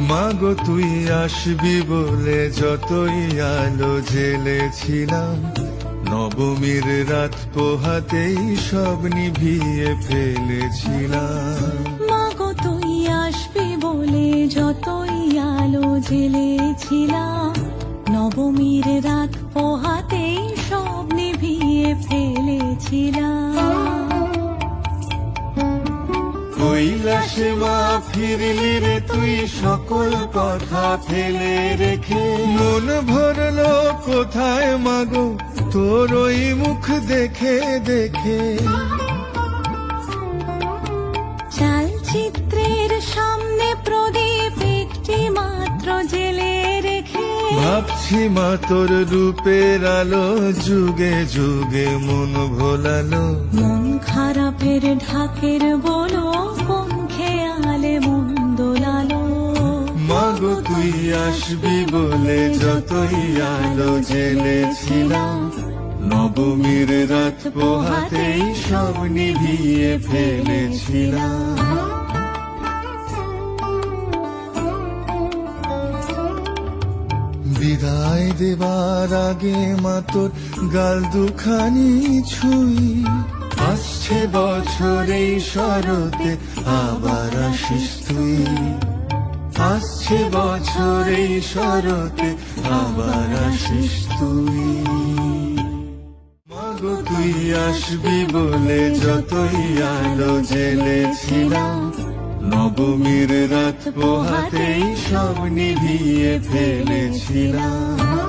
মাগো তুই আসবি বলে যতই আলো জ্বেলেছিলাম, নবমীর রাত পোহাতেই সব নিভিয়ে ফেলেছিলাম। মাগো তুই আসবি বলে যতই আলো জ্বেলেছিলাম, নবমীর রাত পোহাতেই সব নিভিয়ে ফেলেছিলাম। কৈলাসে মা ফিরলি রে তুই সকল কথা ফেলে রেখে, মন ভরলো কোথায় মাগো তোর ওই মুখ দেখে দেখে। চালচিত্রের সামনে প্রদীপ একটি মাত্র জেলে রেখে, ভাবছি মা তোর রূপের আলো যুগে যুগে মন ভোলালো। মন খারাপের ঢাকের বলো কোন খেয়ালে মন দোলালো। মাগো তুই আসবি বলে যতই আলো জ্বেলেছিলাম, নবমীর রাত পোহাতেই সব নিভিয়ে ফেলেছিলাম। বিদায় দেবার আগে মা তোর গাল দুখানি ছুঁই, আসছে বছর এই শরতে আবার আসিস তুই, আসছে বছর এই শরতে আবার আসিস তুই। মাগো তুই আসবি বলে যতই আলো জ্বেলেছিলাম, নবমীর রাত পোহাতেই সব নিভিয়ে ফেলেছিলাম।